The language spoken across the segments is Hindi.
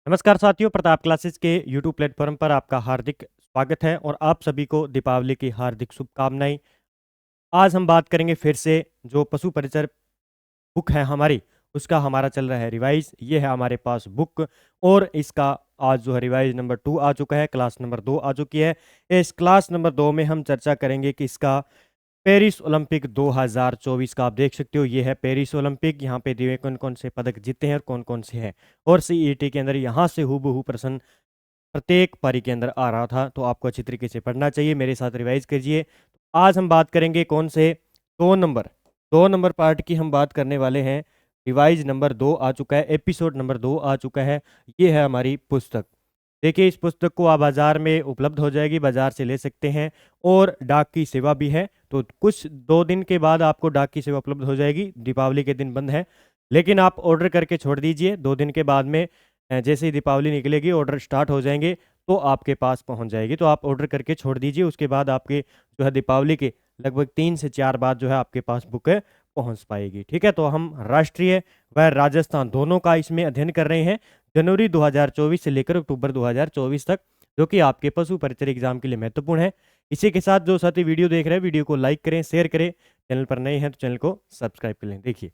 नमस्कार साथियों, प्रताप क्लासेस के यूट्यूब प्लेटफॉर्म पर आपका हार्दिक स्वागत है और आप सभी को दीपावली की हार्दिक शुभकामनाएं। आज हम बात करेंगे फिर से जो पशु परिचर बुक है हमारी, उसका हमारा चल रहा है रिवाइज। ये है हमारे पास बुक और इसका आज जो है रिवाइज नंबर 2 आ चुका है, क्लास नंबर 2 आ चुकी है। इस क्लास नंबर 2 में हम चर्चा करेंगे कि इसका पेरिस ओलंपिक 2024 का आप देख सकते हो, ये है पेरिस ओलंपिक। यहाँ पे दिए कौन कौन से पदक जीते हैं और कौन कौन से हैं, और सीईटी के अंदर यहाँ से हूबहू प्रश्न प्रत्येक पारी के अंदर आ रहा था, तो आपको अच्छी तरीके से पढ़ना चाहिए। मेरे साथ रिवाइज कीजिए। आज हम बात करेंगे कौन से 2 नंबर पार्ट की हम बात करने वाले हैं। रिवाइज नंबर 2 आ चुका है, एपिसोड नंबर 2 आ चुका है। ये है हमारी पुस्तक। देखिए, इस पुस्तक को आप बाजार में उपलब्ध हो जाएगी, बाजार से ले सकते हैं और डाक की सेवा भी है। तो कुछ 2 दिन के बाद आपको डाक की सेवा उपलब्ध हो जाएगी। दीपावली के दिन बंद है, लेकिन आप ऑर्डर करके छोड़ दीजिए। 2 दिन के बाद में जैसे ही दीपावली निकलेगी, ऑर्डर स्टार्ट हो जाएंगे तो आपके पास पहुंच जाएगी। तो आप ऑर्डर करके छोड़ दीजिए, उसके बाद आपके जो है दीपावली के लगभग 3 से 4 बाद जो है आपके पास बुक पहुंच पाएगी। ठीक है, तो हम राष्ट्रीय व राजस्थान दोनों का इसमें अध्ययन कर रहे हैं, जनवरी 2024 से लेकर अक्टूबर 2024 तक, जो कि आपके पशु परिचर एग्जाम के लिए महत्वपूर्ण है। इसी के साथ जो साथी वीडियो देख रहे हैं, वीडियो को लाइक करें, शेयर करें। चैनल पर नए हैं तो चैनल को सब्सक्राइब कर लें। देखिए,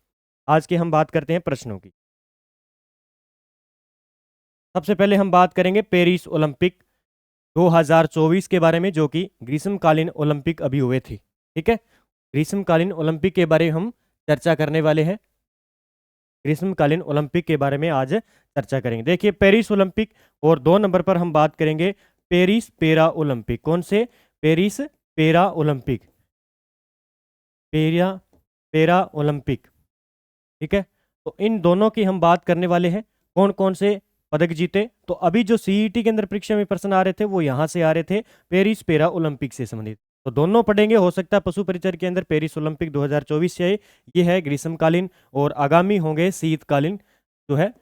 आज के हम बात करते हैं प्रश्नों की। सबसे पहले हम बात करेंगे पेरिस ओलंपिक 2024 के बारे में, जो कि ग्रीष्मकालीन ओलंपिक अभी हुए थे। ठीक है, ग्रीष्मकालीन ओलंपिक के बारे में हम चर्चा करने वाले हैं। ग्रीष्मकालीन ओलंपिक के बारे में आज चर्चा करेंगे। देखिए, पेरिस ओलंपिक, और 2 नंबर पर हम बात करेंगे पेरिस पेरा ओलंपिक। कौन से? पेरिस पेरा ओलंपिक, पेरा पेरा ओलंपिक। ठीक है, तो इन दोनों की हम बात करने वाले हैं, कौन कौन से पदक जीते। तो अभी जो सीईटी के अंदर परीक्षा में प्रश्न आ रहे थे वो यहाँ से आ रहे थे, पेरिस पेरा ओलंपिक से संबंधित। तो दोनों पढ़ेंगे। हो सकता है पशु परिचर के अंदर पेरिस ओलंपिक 2024 से आए, ये है ग्रीष्मकालीन, और आगामी होंगे शीतकालीन जो है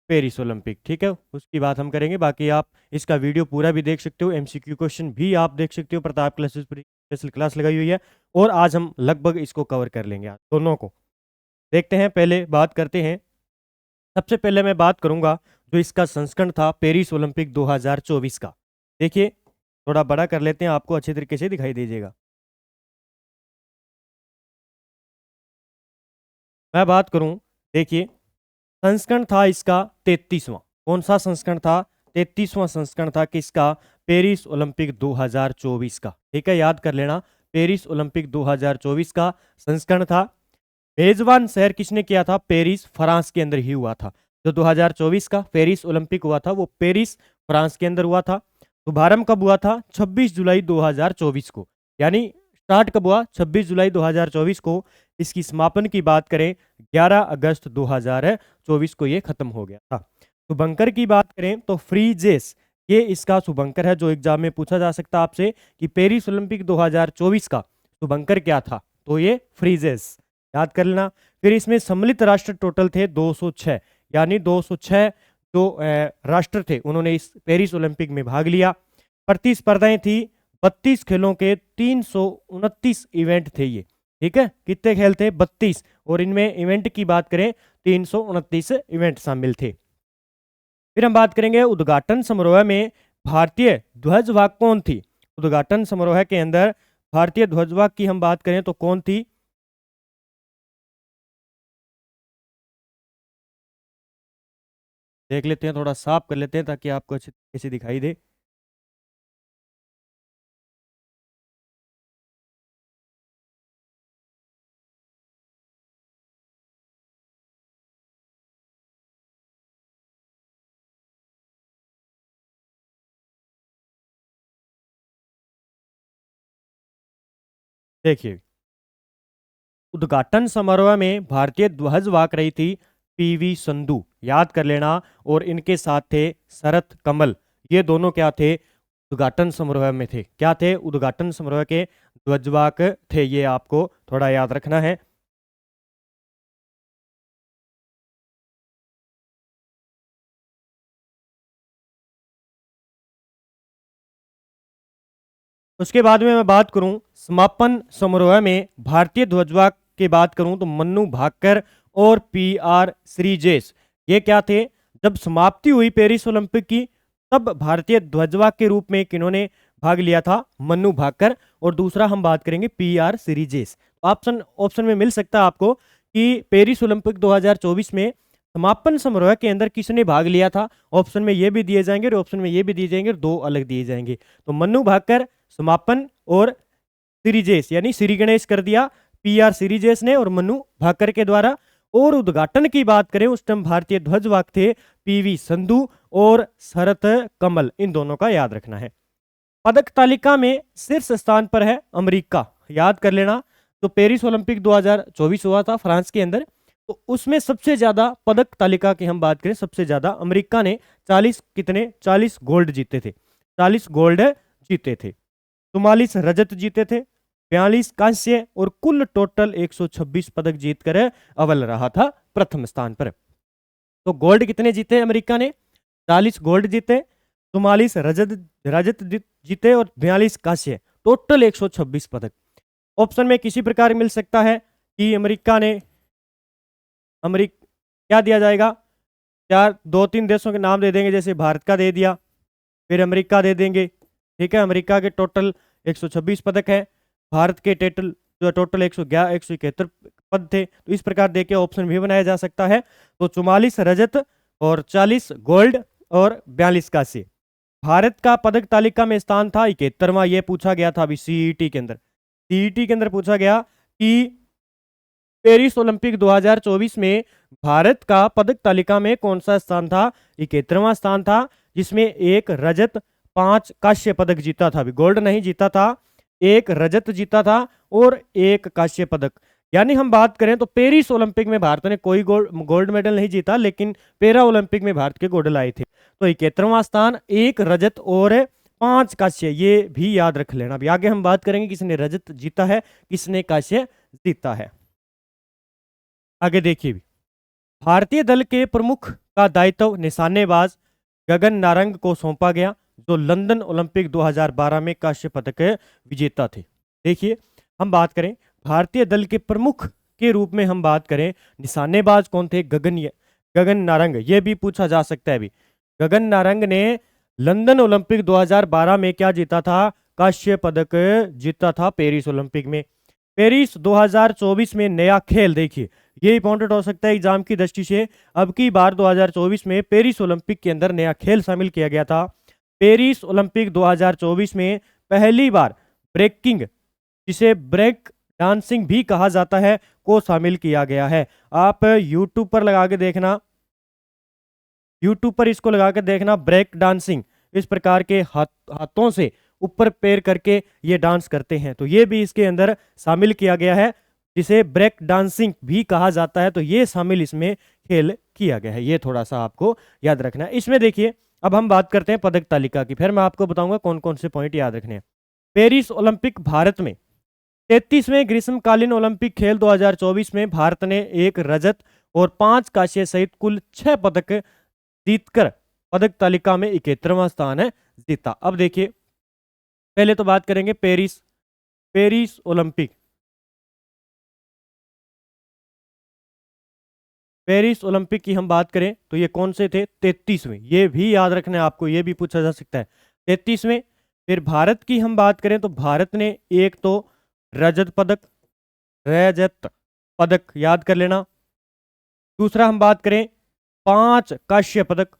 पेरिस ओलंपिक। ठीक है, उसकी बात हम करेंगे। बाकी आप इसका वीडियो पूरा भी देख सकते हो, एमसीक्यू क्वेश्चन भी आप देख सकते हो। प्रताप क्लासेस पर स्पेशल क्लास लगाई हुई है, और आज हम लगभग इसको कवर कर लेंगे, आज दोनों को देखते हैं। पहले बात करते हैं, सबसे पहले मैं बात करूंगा जो इसका संस्करण था पेरिस ओलंपिक 2024 का। देखिए, थोड़ा बड़ा कर लेते हैं, आपको अच्छे तरीके से दिखाई दीजिएगा। मैं बात करूं, देखिए, संस्करण था इसका 33वां। कौन सा संस्करण था? 33वां संस्करण था किसका? पेरिस ओलंपिक 2024 का। ठीक है, याद कर लेना, पेरिस ओलंपिक 2024 का संस्करण था। मेजबान शहर किसने किया था? पेरिस, फ्रांस के अंदर ही हुआ था। जो 2024 का पेरिस ओलंपिक हुआ था वो पेरिस, फ्रांस के अंदर हुआ था। शुभारंभ कब हुआ था? 26 जुलाई 2024 को। यानी स्टार्ट कब हुआ? 26 जुलाई 2024 को। इसकी समापन की बात करें 11 अगस्त 2024 को ये खत्म हो गया था। शुभंकर की बात करें तो फ्रीजेस, ये इसका शुभंकर है, जो एग्जाम में पूछा जा सकता है आपसे कि पेरिस ओलंपिक 2024 का शुभंकर क्या था, तो ये फ्रीजेस, याद कर लेना। फिर इसमें सम्मिलित राष्ट्र टोटल थे 206, यानी 206 जो राष्ट्र थे उन्होंने इस पेरिस ओलंपिक में भाग लिया। प्रतिस्पर्धाएं थी 32 खेलों के, 329 इवेंट थे ये। ठीक है, कितने खेल थे? 32, और इनमें इवेंट की बात करें 329 इवेंट शामिल थे। फिर हम बात करेंगे उद्घाटन समारोह में भारतीय ध्वजवाहक कौन थी। उद्घाटन समारोह के अंदर भारतीय ध्वजवाहक की हम बात करें तो कौन थी? देख लेते हैं, थोड़ा साफ कर लेते हैं ताकि आपको अच्छी तरीके से दिखाई दे। देखिए, उद्घाटन समारोह में भारतीय ध्वजवाहक रही थी पीवी संधू, याद कर लेना। और इनके साथ थे शरत कमल। ये दोनों क्या थे? उद्घाटन समारोह में थे। क्या थे? उद्घाटन समारोह के ध्वजवाहक थे। ये आपको थोड़ा याद रखना है। उसके बाद में मैं बात करूं समापन समारोह में भारतीय ध्वजवाहक की बात करूं तो मन्नू भाकर और पी आर श्रीजेश, ये क्या थे? जब समाप्ति हुई पेरिस ओलंपिक की, तब भारतीय ध्वजवाहक के रूप में किन्होंने भाग लिया था? मन्नू भाकर। और दूसरा हम बात करेंगे पीआर सीरीजेस। ऑप्शन ऑप्शन में मिल सकता है आपको कि पेरिस ओलंपिक 2024 में समापन समारोह के अंदर किसने भाग लिया था। ऑप्शन में ये भी दिए जाएंगे और ऑप्शन में ये भी दिए जाएंगे, दो अलग दिए जाएंगे। तो मन्नू भाकर समापन और सीरीजेस यानी श्री गणेश कर दिया पीआर सीरीजेस ने और मन्नू भाकर के द्वारा। और उद्घाटन की बात करें उस टाइम भारतीय ध्वजवाहक थे पीवी संधू और शरत कमल, इन दोनों का याद रखना है। पदक तालिका में शीर्ष स्थान पर है अमेरिका, याद कर लेना। तो पेरिस ओलंपिक 2024 हुआ था फ्रांस के अंदर, तो उसमें सबसे ज्यादा पदक तालिका की हम बात करें, सबसे ज्यादा अमेरिका ने 40 गोल्ड जीते थे, 40 गोल्ड जीते थे, 44 रजत जीते थे, 42 कांस्य और कुल टोटल 126 पदक जीतकर अव्वल रहा था प्रथम स्थान पर। तो गोल्ड कितने जीते अमेरिका ने? 40 गोल्ड जीते, 44 रजत जीते और 42 कांस्य, टोटल 126 पदक। ऑप्शन में किसी प्रकार मिल सकता है कि अमेरिका क्या दिया जाएगा? चार दो तीन देशों के नाम दे देंगे, जैसे भारत का दे दिया, फिर अमेरिका दे देंगे, ठीक है। अमेरिका के टोटल 126 पदक है, भारत के टोटल 171 पद थे। तो इस प्रकार देके ऑप्शन भी बनाया जा सकता है। तो 44 रजत और 40 गोल्ड और 42 कांस्य। भारत का पदक तालिका में स्थान था 71वां। ये पूछा गया था अभी सीईटी के अंदर, सीईटी के अंदर पूछा गया कि पेरिस ओलंपिक 2024 में भारत का पदक तालिका में कौन सा स्थान था? 71वां स्थान था, जिसमें एक रजत 5 कांस्य पदक जीता था, अभी गोल्ड नहीं जीता था, एक रजत जीता था और एक कांस्य पदक। यानी हम बात करें तो पेरिस ओलंपिक में भारत ने कोई गोल्ड मेडल नहीं जीता, लेकिन पैरा ओलंपिक में भारत के गोल्ड लाए थे। तो 71वां स्थान, एक रजत और 5 कांस्य, ये भी याद रख लेना। अभी आगे हम बात करेंगे किसने रजत जीता है, किसने कांस्य जीता है। आगे देखिए, भारतीय दल के प्रमुख का दायित्व निशानेबाज गगन नारंग को सौंपा गया, जो लंदन ओलंपिक 2012 में कांस्य पदक विजेता थे। देखिए, हम बात करें भारतीय दल के प्रमुख के रूप में हम बात करें, निशानेबाज कौन थे? गगन नारंग। ये भी पूछा जा सकता है अभी। गगन नारंग ने लंदन ओलंपिक 2012 में क्या जीता था? कांस्य पदक जीता था पेरिस ओलंपिक में। पेरिस 2024 में नया खेल, देखिए ये इंपॉर्टेंट हो सकता है एग्जाम की दृष्टि से। अब की बार 2024 में पेरिस ओलंपिक के अंदर नया खेल शामिल किया गया था। पेरिस ओलंपिक 2024 में पहली बार ब्रेकिंग, जिसे ब्रेक डांसिंग भी कहा जाता है, को शामिल किया गया है। आप यूट्यूब पर लगा के देखना, यूट्यूब पर इसको लगा के देखना, ब्रेक डांसिंग। इस प्रकार के हाथों से ऊपर पैर करके ये डांस करते हैं, तो ये भी इसके अंदर शामिल किया गया है, जिसे ब्रेक डांसिंग भी कहा जाता है। तो ये शामिल इसमें खेल किया गया है, ये थोड़ा सा आपको याद रखना है। इसमें देखिए, अब हम बात करते हैं पदक तालिका की, फिर मैं आपको बताऊंगा कौन कौन से पॉइंट याद रखने हैं। पेरिस ओलंपिक भारत में 33वें ग्रीष्मकालीन ओलंपिक खेल 2024 में भारत ने एक रजत और 5 कांस्य सहित कुल 6 पदक जीतकर पदक तालिका में 71वां स्थान है जीता। अब देखिए, पहले तो बात करेंगे पेरिस ओलंपिक। पेरिस ओलंपिक की हम बात करें तो ये कौन से थे? 33वें। ये भी याद रखना है आपको, ये भी पूछा जा सकता है, 33वें। फिर भारत की हम बात करें तो भारत ने एक तो रजत पदक याद कर लेना। दूसरा हम बात करें 5 कांस्य पदक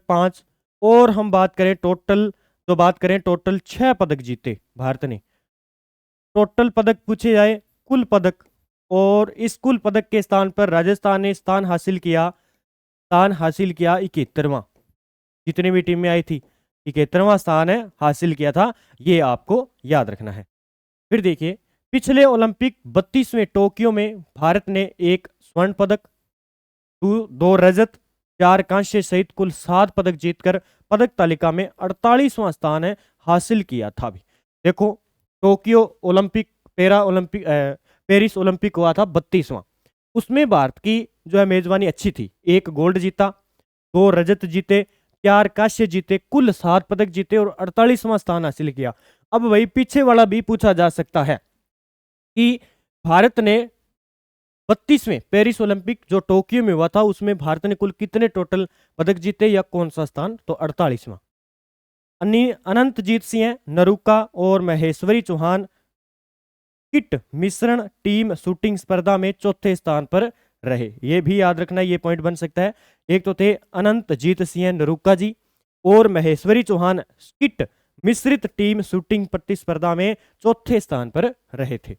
5। और हम बात करें टोटल 6 पदक जीते भारत ने। टोटल पदक पूछे जाए, कुल पदक, और इस कुल पदक के स्थान पर राजस्थान ने स्थान हासिल किया 71वां। जितनी भी टीमें आई थी 71वां स्थान है हासिल किया था, ये आपको याद रखना है। फिर देखिए, पिछले ओलंपिक 32वें टोक्यो में भारत ने एक स्वर्ण पदक, 2 रजत, 4 कांस्य सहित कुल 7 पदक जीतकर पदक तालिका में 48वां स्थान है हासिल किया था। भी देखो, टोक्यो ओलंपिक पेरिस ओलंपिक हुआ था 32वां, उसमें भारत की जो है मेजबानी अच्छी थी। 1 गोल्ड जीता, 2 रजत जीते, 4 कांस्य जीते, कुल 7 पदक जीते और 48वां स्थान हासिल किया। अब वही पीछे वाला भी पूछा जा सकता है कि भारत ने 32वें पेरिस ओलंपिक जो टोक्यो में हुआ था उसमें भारत ने कुल कितने टोटल पदक जीते या कौन सा स्थान? तो 48वां। अनंतजीत सिंह, नरूका और महेश्वरी चौहान किट मिश्रण टीम शूटिंग स्पर्धा में चौथे स्थान पर रहे। ये भी याद रखना, ये पॉइंट बन सकता है। एक तो थे अनंतजीत सिंह नरूका जी और महेश्वरी चौहान किट मिश्रित टीम शूटिंग प्रतिस्पर्धा में चौथे स्थान पर रहे थे।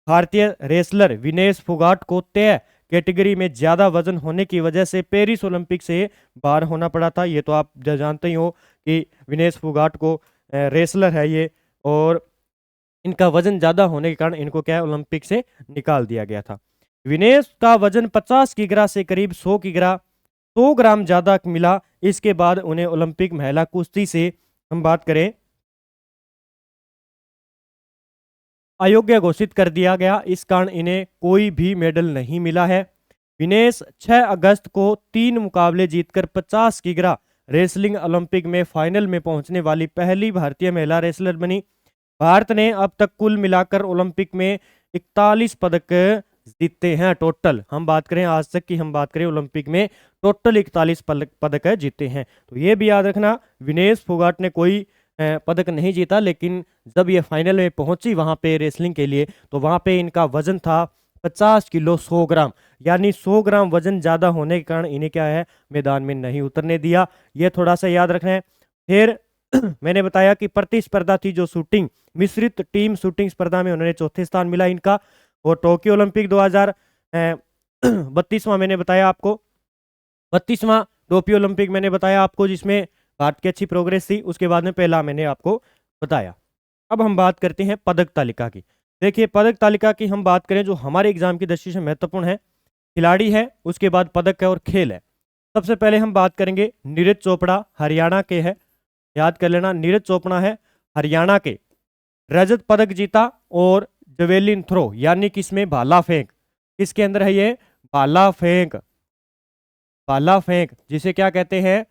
भारतीय रेसलर विनेश फोगाट को तय कैटेगरी में ज्यादा वजन होने की वजह से पेरिस ओलंपिक से बाहर होना पड़ा था। ये तो आप जानते ही हो कि विनेश फोगाट को रेसलर है ये, और इनका वजन ज्यादा होने के कारण इनको क्या है ओलंपिक से निकाल दिया गया था। विनेश का वजन 50 किग्रा से करीब 100 किग्रा 100 ग्राम ज्यादा मिला। इसके बाद उन्हें ओलंपिक महिला कुश्ती से हम बात करें अयोग्य घोषित कर दिया गया। इस कारण इन्हें कोई भी मेडल नहीं मिला है। विनेश 6 अगस्त को 3 मुकाबले जीतकर 50 किग्रा रेसलिंग ओलंपिक में फाइनल में पहुंचने वाली पहली भारतीय महिला रेसलर बनी। भारत ने अब तक कुल मिलाकर ओलंपिक में 41 पदक जीते हैं। टोटल हम बात करें आज तक की, हम बात करें ओलंपिक में टोटल 41 पदक जीते हैं। तो ये भी याद रखना, विनेश फोगाट ने कोई पदक नहीं जीता, लेकिन जब ये फाइनल में पहुंची वहां पे रेसलिंग के लिए, तो वहां पे इनका वजन था 50 किलो 100 ग्राम, यानी 100 ग्राम वजन ज्यादा होने के कारण इन्हें क्या है मैदान में नहीं उतरने दिया। ये थोड़ा सा याद रखना है। फिर मैंने बताया कि प्रतिस्पर्धा थी जो शूटिंग मिश्रित टीम शूटिंग स्पर्धा में उन्होंने चौथे स्थान मिला इनका। और टोक्यो ओलंपिक 2032वां मैंने बताया आपको, 32वां टोक्यो ओलंपिक मैंने बताया आपको, जिसमें भारत की अच्छी प्रोग्रेस थी। उसके बाद में पहला मैंने आपको बताया। अब हम बात करते हैं पदक तालिका की। देखिए पदक तालिका की हम बात करें जो हमारे एग्जाम की दृष्टि से महत्वपूर्ण है, खिलाड़ी है, उसके बाद पदक है और खेल है। सबसे पहले हम बात करेंगे नीरज चोपड़ा, हरियाणा के है, याद कर लेना नीरज चोपड़ा है हरियाणा के, रजत पदक जीता। और जेवेलिन थ्रो यानी किसमें भाला फेंक, किसके अंदर है ये भाला फेंक, भाला फेंक जिसे क्या कहते हैं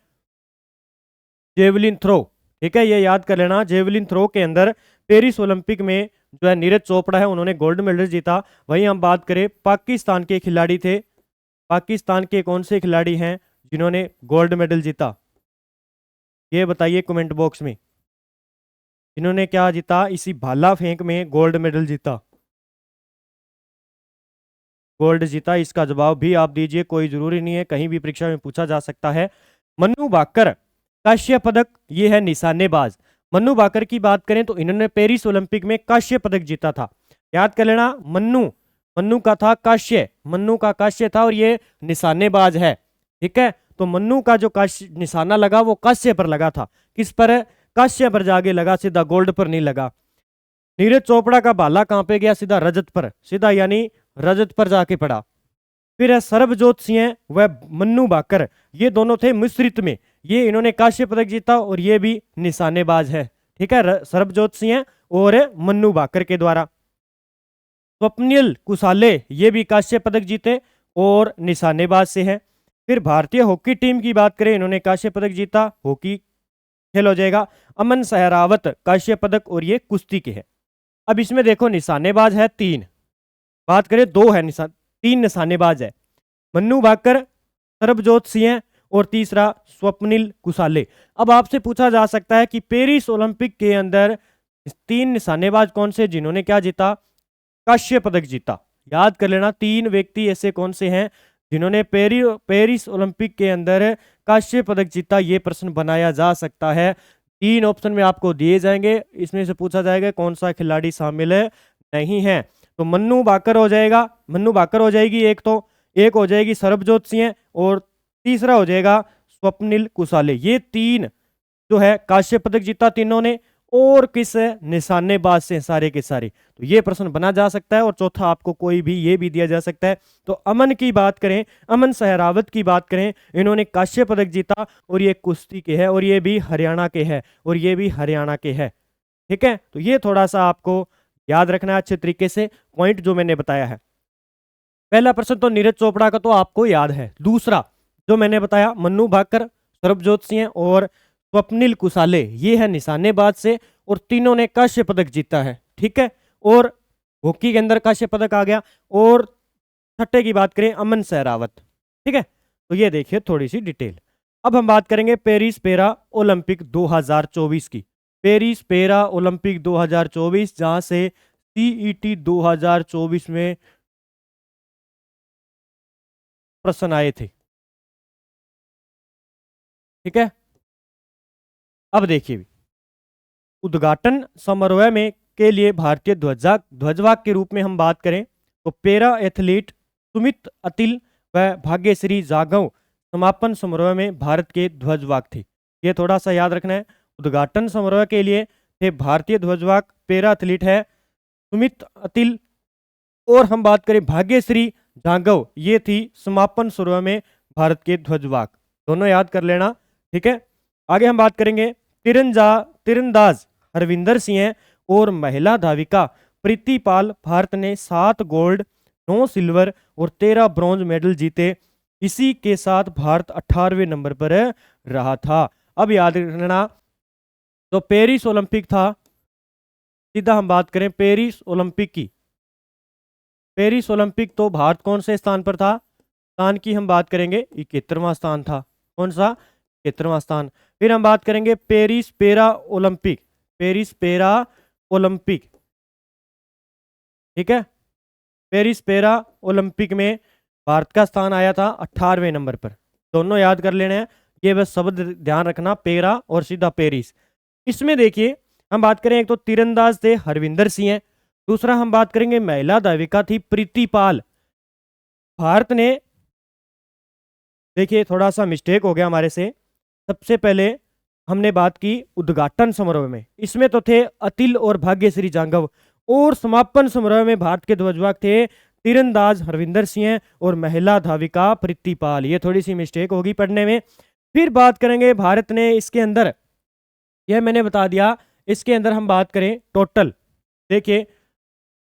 जेवलिन थ्रो, ठीक है, ये याद कर लेना। जेवलिन थ्रो के अंदर पेरिस ओलंपिक में जो है नीरज चोपड़ा है उन्होंने गोल्ड मेडल जीता। वहीं हम बात करें पाकिस्तान के खिलाड़ी थे, पाकिस्तान के कौन से खिलाड़ी हैं जिन्होंने गोल्ड मेडल जीता, ये बताइए कमेंट बॉक्स में। इन्होंने क्या जीता, इसी भाला फेंक में गोल्ड मेडल जीता, गोल्ड जीता। इसका जवाब भी आप दीजिए, कोई जरूरी नहीं है, कहीं भी परीक्षा में पूछा जा सकता है। मन्नू भाकर कांस्य पदक, ये है निशानेबाज। मन्नू भाकर की बात करें तो इन्होंने पेरिस ओलंपिक में कांस्य पदक जीता था, याद कर लेना। मन्नू का था कांस्य, मन्नू का कांस्य था और ये निशानेबाज है, ठीक है। तो मन्नू का जो कांस्य निशाना लगा वो कांस्य पर लगा था, किस पर, कांस्य पर जाके लगा, सीधा गोल्ड पर नहीं लगा। नीरज चोपड़ा का भाला कहां पे गया, सीधा रजत पर, सीधा यानी रजत पर जाके पड़ा। फिर है सरबजोत सिंह व मन्नू भाकर, ये दोनों थे मिश्रित में, ये इन्होंने कांस्य पदक जीता और ये भी निशानेबाज है, ठीक है, सरबजोत सिंह और मन्नू भाकर के द्वारा। स्वप्निल कुसाले ये भी कांस्य पदक जीते और निशानेबाज से है। फिर भारतीय हॉकी टीम की बात करें, इन्होंने कांस्य पदक जीता, हॉकी खेल हो जाएगा। अमन सहरावत कांस्य पदक और ये कुश्ती के है। अब इसमें देखो निशानेबाज है 3, बात करें 2 है, 3 निशानेबाज है, मन्नू भाकर, सरबजोत सिंह और तीसरा स्वप्निल कुसाले। अब आपसे पूछा जा सकता है कि पेरिस ओलंपिक के अंदर 3 निशानेबाज कौन से जिन्होंने क्या जीता, कांस्य पदक जीता। याद कर लेना 3 व्यक्ति ऐसे कौन से हैं जिन्होंने पेरिस ओलंपिक के अंदर कांस्य पदक जीता, ये प्रश्न बनाया जा सकता है। 3 ऑप्शन में आपको दिए जाएंगे, इसमें से पूछा जाएगा कौन सा खिलाड़ी शामिल है नहीं है। तो मन्नू भाकर हो जाएगा, मन्नू भाकर हो जाएगी एक, तो एक हो जाएगी सरबजोत सिंह और तीसरा हो जाएगा स्वप्निल कुसाले। ये 3 जो है कांस्य पदक जीता तीनों ने, और किस निशानेबाज से सारे के सारे। तो ये प्रश्न बना जा सकता है। और चौथा आपको कोई भी ये भी दिया जा सकता है। तो अमन की बात करें, अमन सहरावत की बात करें, इन्होंने कांस्य पदक जीता और ये कुश्ती के है और ये भी हरियाणा के है, और ये भी हरियाणा के है, ठीक है। तो ये थोड़ा सा आपको याद रखना है अच्छे तरीके से पॉइंट जो मैंने बताया है। पहला प्रश्न तो नीरज चोपड़ा का तो आपको याद है। दूसरा जो मैंने बताया मन्नू भाकर, सरबजोत सिंह और स्वप्निल कुसाले, ये है निशानेबाज से और तीनों ने कांस्य पदक जीता है, ठीक है। और हॉकी के अंदर कांस्य पदक आ गया। और छठे की बात करें अमन सहरावत। ठीक है, तो ये देखिए थोड़ी सी डिटेल। अब हम बात करेंगे पेरिस पैरा ओलंपिक 2024 की। पेरिस पैरा ओलंपिक 2024 जहां से सीईटी 2024 में प्रश्न आए थे। ठीक है, अब देखिए उद्घाटन समारोह में के लिए भारतीय ध्वजवाक के रूप में हम बात करें तो पैरा एथलीट सुमित अतिल व भाग्यश्री जागव समापन समारोह में भारत के ध्वजवाक थे। ये थोड़ा सा याद रखना है। उद्घाटन समारोह के लिए थे भारतीय ध्वजवाक पैरा एथलीट है सुमित अतिल, और हम बात करें भाग्यश्री जागव, ये थी समापन समारोह में भारत के ध्वजवाक। दोनों याद कर लेना। ठीक है, आगे हम बात करेंगे तीरंदाज हरविंदर सिंह और महिला धाविका प्रीति पाल। भारत ने 7 गोल्ड, 9 सिल्वर और 13 ब्रॉन्ज मेडल जीते। इसी के साथ भारत 18वें नंबर पर रहा था। अब याद रखना, तो पेरिस ओलंपिक था, सीधा हम बात करें पेरिस ओलंपिक की। पेरिस ओलंपिक तो भारत कौन से स्थान पर था? स्थान की हम बात करेंगे 71वां स्थान था। कौन सा? 71वां स्थान। फिर हम बात करेंगे Paris para Olympic. Paris para Olympic, ठीक है, पेरिस पैरा ओलंपिक में भारत का स्थान आया था 18वें नंबर पर। दोनों याद कर लेने हैं, ये बस शब्द ध्यान रखना, पैरा और सीधा पेरिस। इसमें देखिए हम बात करें, एक तो तीरंदाज थे हरविंदर सिंह, दूसरा हम बात करेंगे महिला धाविका थी प्रीति पाल। भारत ने, देखिए थोड़ा सा मिस्टेक हो गया हमारे से, सबसे पहले हमने बात की उद्घाटन समारोह में, इसमें तो थे अतिल और भाग्यश्री जांगव, और समापन समारोह में भारत के ध्वजवाहक थे तीरंदाज हरविंदर सिंह और महिला धाविका प्रीति पाल। ये थोड़ी सी मिस्टेक होगी पढ़ने में। फिर बात करेंगे भारत ने इसके अंदर, यह मैंने बता दिया, इसके अंदर हम बात करें टोटल, देखिए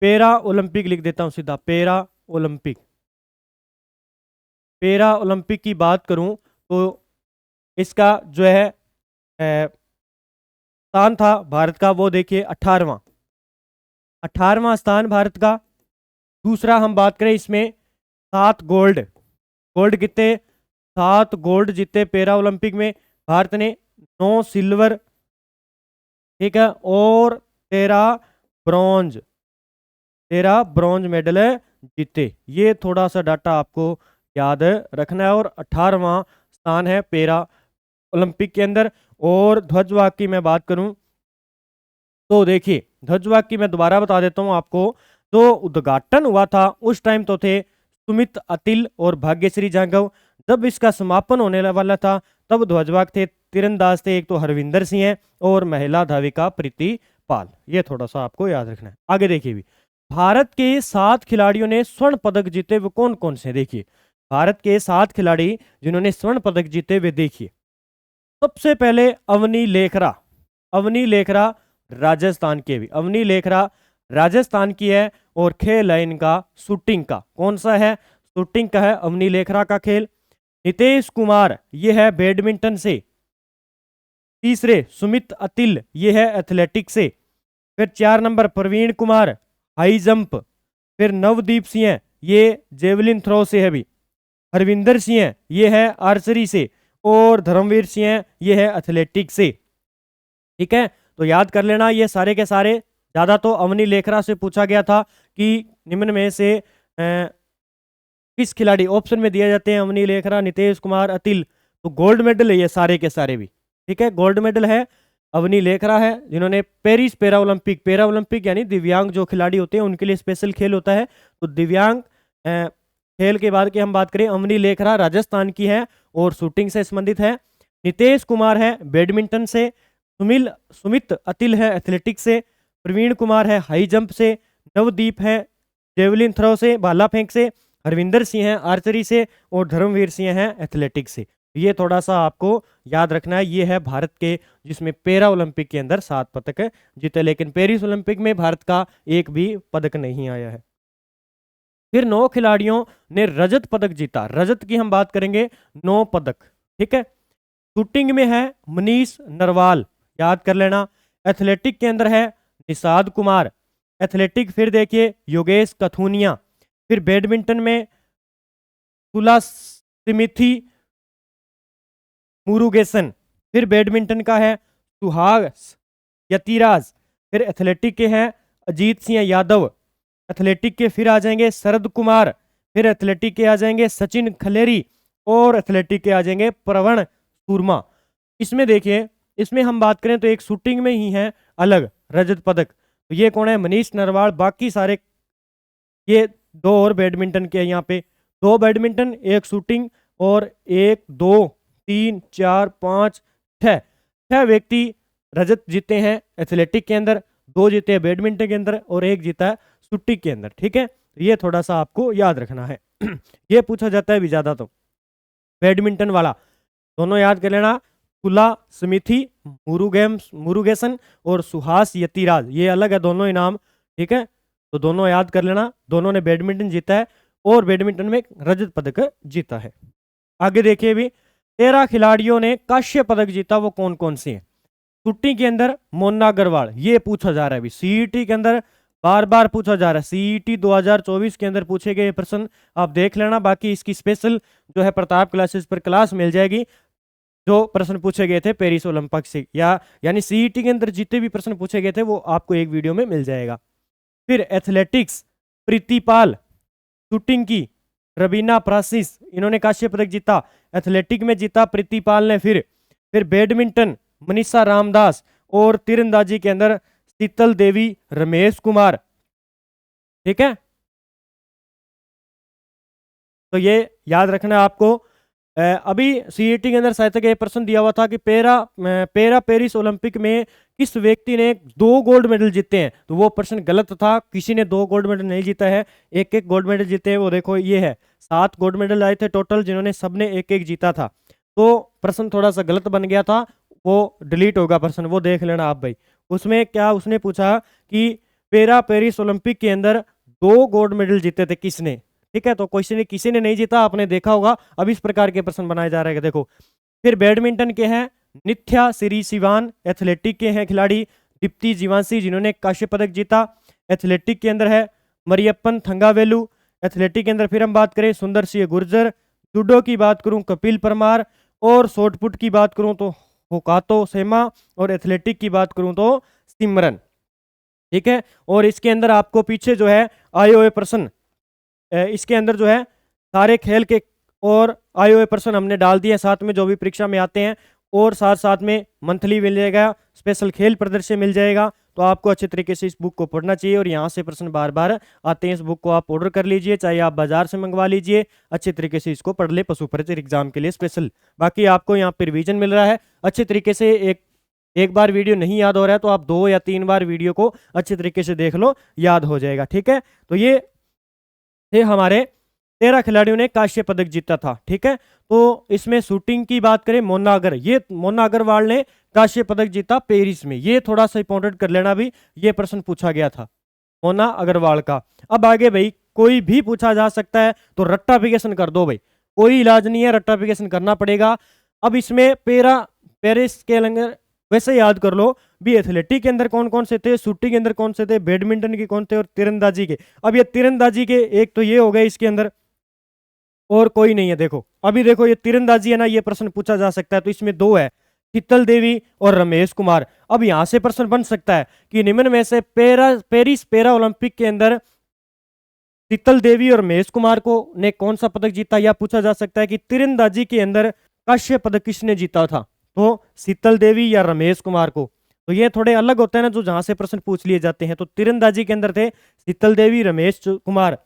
पैरा ओलंपिक लिख देता हूं सीधा, पैरा ओलंपिक। पैरा ओलंपिक की बात करूं तो इसका जो है स्थान था भारत का, वो देखिए 18वां स्थान भारत का। दूसरा हम बात करें इसमें 7 गोल्ड, गोल्ड कितने? 7 गोल्ड जीते पैरा ओलंपिक में भारत ने, 9 सिल्वर, ठीक है, और 13 ब्रॉन्ज मेडल जीते। ये थोड़ा सा डाटा आपको याद रखना है। और 18वां स्थान है पैरा ओलंपिक के अंदर। और ध्वजवाहक की मैं बात करूं तो देखिए ध्वजवाहक की मैं दोबारा बता देता हूं आपको। जो उद्घाटन हुआ था उस टाइम तो थे सुमित अतिल और भाग्यश्री जांगव। जब इसका समापन होने वाला था तब ध्वजवाहक थे, तीरंदाज थे एक तो हरविंदर सिंह और महिला धाविका प्रीति पाल। ये थोड़ा सा आपको याद रखना है। आगे देखिए भी, भारत के 7 खिलाड़ियों ने स्वर्ण पदक जीते, वो कौन कौन से? देखिए भारत के 7 खिलाड़ी जिन्होंने स्वर्ण पदक जीते वे देखिए, सबसे पहले अवनी लेखरा। अवनी लेखरा राजस्थान के, भी अवनी लेखरा राजस्थान की है, और खेल है इनका शूटिंग का। कौन सा है? शूटिंग का है अवनी लेखरा का खेल। नितेश कुमार ये है बैडमिंटन से। तीसरे सुमित अतिल ये है एथलेटिक्स से। फिर 4 number Praveen Kumar high jump. फिर नवदीप सिंह ये जेवलिन थ्रो से है भी। हरविंदर सिंह ये है आर्चरी से। और धर्मवीर सिंह ये है एथलेटिक्स से। ठीक है, तो याद कर लेना ये सारे के सारे। ज़्यादा तो अवनी लेखरा से पूछा गया था कि निम्न में से किस खिलाड़ी, ऑप्शन में दिए जाते हैं अवनी लेखरा, नितेश कुमार, अतिल, तो गोल्ड मेडल है ये सारे के सारे भी। ठीक है, गोल्ड मेडल है अवनी लेखरा है, जिन्होंने पेरिस पैरा ओलंपिक यानी दिव्यांग जो खिलाड़ी होते हैं उनके लिए स्पेशल खेल होता है। तो दिव्यांग खेल के बाद की हम बात करें, अवनी लेखरा राजस्थान की है और शूटिंग से संबंधित है। नितेश कुमार है बैडमिंटन से। सुमित अतिल है एथलेटिक्स से। प्रवीण कुमार है हाई जंप से। नवदीप है जेवलिन थ्रो से, भाला फेंक से। हरविंदर सिंह है आर्चरी से। और धर्मवीर सिंह है एथलेटिक्स से। ये थोड़ा सा आपको याद रखना है। ये है भारत के जिसमें पैरा ओलंपिक के अंदर 7 पदक जीते, लेकिन पेरिस ओलंपिक में भारत का एक भी पदक नहीं आया है। फिर 9 खिलाड़ियों ने रजत पदक जीता। रजत की हम बात करेंगे, 9 पदक। ठीक है, शूटिंग में है मनीष नरवाल, याद कर लेना। एथलेटिक के अंदर है निषाद कुमार एथलेटिक। फिर देखिए योगेश कथुनिया। फिर बैडमिंटन में तुलासिमिथी मुरुगेसन। फिर बैडमिंटन का है सुहास यतिराज। फिर एथलेटिक के हैं अजीत सिंह यादव। एथलेटिक के फिर आ जाएंगे शरद कुमार। फिर एथलेटिक के आ जाएंगे सचिन खलेरी। और एथलेटिक के आ जाएंगे प्रवण सुरमा। इसमें देखिए, इसमें हम बात करें तो एक शूटिंग में ही है अलग रजत पदक, तो ये कौन है, मनीष नरवाल। बाकी सारे ये दो और बैडमिंटन के यहाँ पे, दो बैडमिंटन, एक शूटिंग, और एक, दो, तीन, चार, पाँच, छह व्यक्ति रजत जीते हैं एथलेटिक के अंदर, दो जीते हैं बैडमिंटन के अंदर, और एक जीता है शूटिंग के अंदर। ठीक है, तो ये थोड़ा सा आपको याद रखना है। ये पूछा जाता है भी ज्यादा, तो बैडमिंटन वाला दोनों याद कर लेना, तुलासिमिथी मुरुगेसन और सुहास यतिराज, ये अलग है दोनों ही नाम। ठीक है, तो दोनों याद कर लेना, दोनों ने बैडमिंटन जीता है और बैडमिंटन में रजत पदक जीता है। आगे देखिए भी, 13 खिलाड़ियों ने कांस्य पदक जीता, वो कौन कौन से हैं। शूटिंग के अंदर मोना अग्रवाल, ये पूछा जा रहा है अभी सीईटी के अंदर, बार बार पूछा जा रहा है। सीईटी 2024 के अंदर पूछे गए प्रश्न आप देख लेना, बाकी इसकी स्पेशल जो है प्रताप क्लासेस पर क्लास मिल जाएगी। जो प्रश्न पूछे गए थे पेरिस ओलंपिक से, यानी सीईटी के अंदर जितने भी प्रश्न पूछे गए थे वो आपको एक वीडियो में मिल जाएगा। फिर एथलेटिक्स प्रीतिपाल, शूटिंग की रबीना फ्रांसिस, इन्होंने कांस्य पदक जीता, एथलेटिक में जीता प्रीतिपाल ने। फिर बैडमिंटन मनीषा रामदास, और तीरंदाजी के अंदर शीतल देवी रमेश कुमार। ठीक है, तो ये याद रखना है आपको। अभी सीईटी के अंदर साहित्य का ये प्रश्न दिया हुआ था कि पेरा पेरिस ओलंपिक में किस व्यक्ति ने 2 गोल्ड मेडल जीते हैं, तो वो प्रश्न गलत था, किसी ने 2 गोल्ड मेडल नहीं जीता है, एक एक गोल्ड मेडल जीते हैं। वो देखो ये है 7 गोल्ड मेडल आए थे टोटल, जिन्होंने सबने एक एक जीता था, तो प्रश्न थोड़ा सा गलत बन गया था, वो डिलीट होगा प्रश्न, वो देख लेना आप भाई। उसमें क्या उसने पूछा कि पेरा पेरिस ओलंपिक के अंदर 2 गोल्ड मेडल जीते थे किसने। ठीक है, तो किसी ने नहीं जीता, आपने देखा होगा। अब इस प्रकार के प्रश्न बनाए जा रहे हैं, देखो। फिर बैडमिंटन के हैं नित्या श्री सिवान, एथलेटिक के हैं खिलाड़ी दीप्ति जीवांशी, जिन्होंने कांस्य पदक जीता। एथलेटिक के अंदर है मरियप्पन थंगावेलु। एथलेटिक के अंदर फिर हम बात करें सुंदर सिंह गुर्जर। जूडो की बात करूं कपिल परमार, और शॉटपुट की बात करूं तो होकातो सेमा, और एथलेटिक की बात करूं तो सिमरन। ठीक है, और इसके अंदर आपको पीछे जो है आए हुए प्रश्न, इसके अंदर जो है सारे खेल के और आए हुए प्रश्न हमने डाल दिए साथ में, जो भी परीक्षा में आते हैं, और साथ साथ में मंथली मिल जाएगा, स्पेशल खेल प्रदर्शन मिल जाएगा। तो आपको अच्छे तरीके से इस बुक को पढ़ना चाहिए, और यहाँ से प्रश्न बार बार आते हैं, इस बुक को आप ऑर्डर कर लीजिए, चाहे आप बाजार से मंगवा लीजिए, अच्छे तरीके से इसको पढ़ ले पशु परिचय एग्जाम के लिए स्पेशल। बाकी आपको यहाँ पर रिवीजन मिल रहा है अच्छे तरीके से। एक बार वीडियो नहीं याद हो रहा है तो आप 2 या 3 बार वीडियो को अच्छे तरीके से देख लो, याद हो जाएगा। ठीक है, तो ये थे हमारे 13 खिलाड़ियों ने कांस्य पदक जीता था। ठीक है, तो इसमें शूटिंग की बात करें मोना अग्रवाल ने कांस्य पदक जीता पेरिस में, ये थोड़ा सा इंपॉर्टेंट कर लेना भी, ये प्रश्न पूछा गया था मोना अग्रवाल का। अब आगे भाई कोई भी पूछा जा सकता है, तो रट्टाफिकेशन कर दो भाई, कोई इलाज नहीं है, रट्टाफिकेशन करना पड़ेगा। अब इसमें पेरिस के अंदर वैसे याद कर लो भी, एथलेटिक के अंदर कौन कौन से थे, शूटिंग के अंदर कौन से थे, बैडमिंटन के कौन थे, और तीरंदाजी के। अब ये तीरंदाजी के एक तो ये हो गए इसके अंदर, और कोई नहीं है। देखो अभी देखो ये तीरंदाजी है ना, ये प्रश्न पूछा जा सकता है, तो इसमें 2 है, शीतल देवी और रमेश कुमार। अब यहां से प्रश्न बन सकता है कि निम्न में से पेरिस पेरा ओलंपिक के अंदर शीतल देवी और रमेश कुमार को ने कौन सा पदक जीता, या पूछा जा सकता है कि तीरंदाजी के अंदर कांस्य पदक किसने जीता था, तो शीतल देवी या रमेश कुमार को। तो ये थोड़े अलग होते हैं ना, जो जहां से प्रश्न पूछ लिए जाते हैं। तो तीरंदाजी के अंदर थे शीतल देवी रमेश कुमार।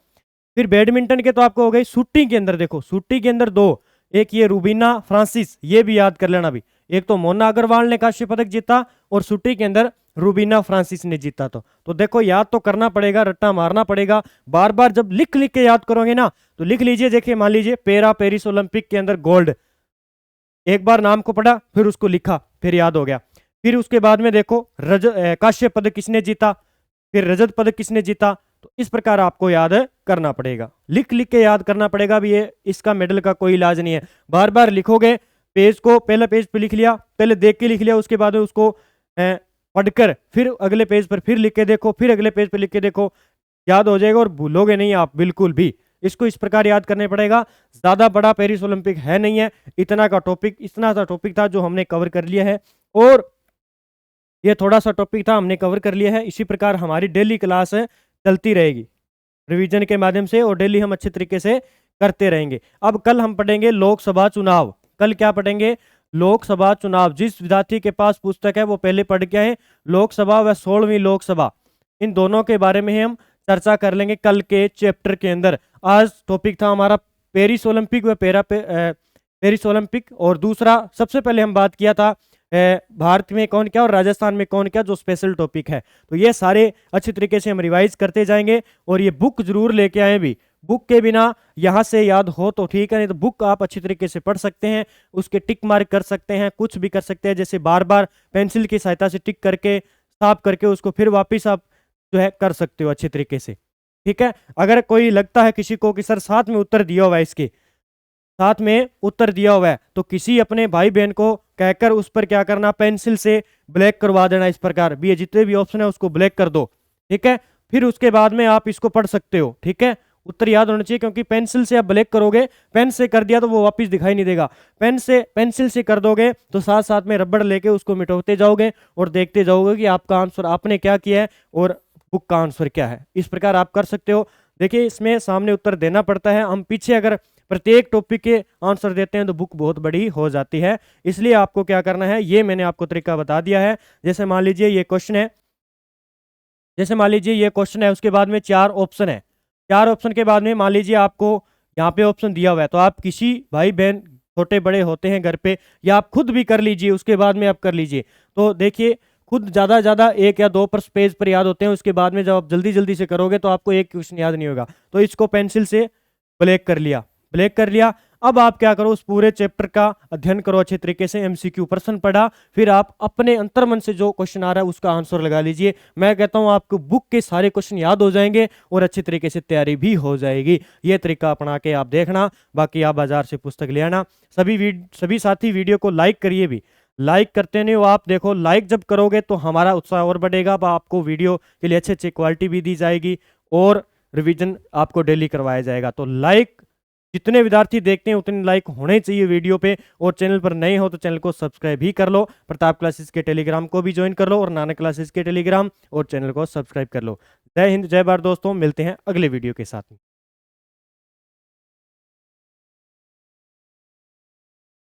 फिर बैडमिंटन के तो आपको हो गई। शूटिंग के अंदर देखो, शूटिंग के अंदर 2, एक ये रूबीना फ्रांसिस, ये भी याद कर लेना भी, एक तो मोना अग्रवाल ने कांस्य पदक जीता, और शूटिंग के अंदर रूबीना फ्रांसिस ने जीता। तो देखो याद तो करना पड़ेगा, रट्टा मारना पड़ेगा, बार बार जब लिख लिख के याद करोगे ना, तो लिख लीजिए। देखिए मान लीजिए पेरिस ओलंपिक के अंदर गोल्ड, एक बार नाम को पढ़ा, फिर उसको लिखा, फिर याद हो गया। फिर उसके बाद में देखो कांस्य पदक किसने जीता, फिर रजत पदक किसने जीता, तो इस प्रकार आपको याद करना पड़ेगा, लिख लिख के याद करना पड़ेगा भी। ये इसका मेडल का कोई इलाज नहीं है, बार बार लिखोगे, पेज को पहले पेज पे लिख लिया, पहले देख के लिख लिया, उसके बाद उसको पढ़कर फिर अगले पेज पर फिर लिख के देखो, फिर अगले पेज पर लिख के देखो, याद हो जाएगा और भूलोगे नहीं आप बिल्कुल भी। इसको इस प्रकार याद करने पड़ेगा। ज़्यादा बड़ा पेरिस ओलंपिक है नहीं है, इतना सा टॉपिक था जो हमने कवर कर लिया है, और ये थोड़ा सा टॉपिक था हमने कवर कर लिया है। इसी प्रकार हमारी डेली क्लास चलती रहेगी रिवीजन के माध्यम से, और डेली हम अच्छे तरीके से करते रहेंगे। अब कल हम पढ़ेंगे लोकसभा चुनाव। कल क्या पढ़ेंगे? लोकसभा चुनाव। जिस विद्यार्थी के पास पुस्तक है वो पहले पढ़ के आए। लोकसभा व 16वीं लोकसभा, इन दोनों के बारे में हम चर्चा कर लेंगे कल के चैप्टर के अंदर। आज टॉपिक था हमारा पेरिस ओलंपिक व पेरिस ओलंपिक, और दूसरा सबसे पहले हम बात किया था भारत में कौन क्या और राजस्थान में कौन क्या, जो स्पेशल टॉपिक है। तो ये सारे अच्छी तरीके से हम रिवाइज करते जाएंगे, और ये बुक जरूर लेके आए भी। बुक के बिना यहाँ से याद हो तो ठीक है, नहीं तो बुक आप अच्छी तरीके से पढ़ सकते हैं, उसके टिक मार्क कर सकते हैं, कुछ भी कर सकते हैं, जैसे बार बार पेंसिल की सहायता से टिक करके साफ करके उसको फिर वापस आप जो है कर सकते हो अच्छे तरीके से। ठीक है, अगर कोई लगता है किसी को कि सर साथ में उत्तर दिया हुआ है, इसके साथ में उत्तर दिया हुआ है, तो किसी अपने भाई बहन को कहकर उस पर क्या करना, पेंसिल से ब्लैक करवा देना। इस प्रकार भी ये जितने भी ऑप्शन है उसको ब्लैक कर दो। ठीक है, फिर उसके बाद में आप इसको पढ़ सकते हो। ठीक है, उत्तर याद होना चाहिए, क्योंकि पेंसिल से आप ब्लैक करोगे, पेन से कर दिया तो वो वापस दिखाई नहीं देगा। पेंसिल से कर दोगे तो साथ साथ में रबड़ लेके उसको मिटाते जाओगे और देखते जाओगे कि आपका आंसर आपने क्या किया है और बुक का आंसर क्या है। इस प्रकार आप कर सकते हो। देखिए, इसमें सामने उत्तर देना पड़ता है। हम पीछे अगर प्रत्येक टॉपिक के आंसर देते हैं तो बुक बहुत बड़ी हो जाती है। इसलिए आपको क्या करना है, ये मैंने आपको तरीका बता दिया है। जैसे मान लीजिए ये क्वेश्चन है, उसके बाद में 4 ऑप्शन है। 4 ऑप्शन के बाद में मान लीजिए आपको यहाँ पे ऑप्शन दिया हुआ है, तो आप किसी भाई बहन छोटे बड़े होते हैं घर पे, या आप खुद भी कर लीजिए, उसके बाद में आप कर लीजिए। तो देखिए, खुद ज़्यादा 1 या 2 पेज पर याद होते हैं, उसके बाद में जब आप जल्दी जल्दी से करोगे तो आपको एक क्वेश्चन याद नहीं होगा। तो इसको पेंसिल से ब्लैक कर लिया। अब आप क्या करो, उस पूरे चैप्टर का अध्ययन करो अच्छे तरीके से, एमसीक्यू प्रश्न पढ़ा, फिर आप अपने अंतर्मन से जो क्वेश्चन आ रहा है उसका आंसर लगा लीजिए। मैं कहता हूं आपको बुक के सारे क्वेश्चन याद हो जाएंगे और अच्छी तरीके से तैयारी भी हो जाएगी। ये तरीका अपना के आप देखना। बाकी आप बाजार से पुस्तक ले आना। सभी साथी वीडियो को लाइक करिए भी, लाइक करते नहीं हो आप। देखो, लाइक जब करोगे तो हमारा उत्साह और बढ़ेगा, आपको वीडियो के लिए अच्छी क्वालिटी भी दी जाएगी और रिवीजन आपको डेली करवाया जाएगा। तो लाइक जितने विद्यार्थी देखते हैं उतने लाइक होने चाहिए वीडियो पे, और चैनल पर नए हो तो चैनल को सब्सक्राइब भी कर लो। प्रताप क्लासेस के टेलीग्राम को भी ज्वाइन कर लो, और नानक क्लासेस के टेलीग्राम और चैनल को सब्सक्राइब कर लो। जय हिंद, जय भारत दोस्तों, मिलते हैं अगले वीडियो के साथ।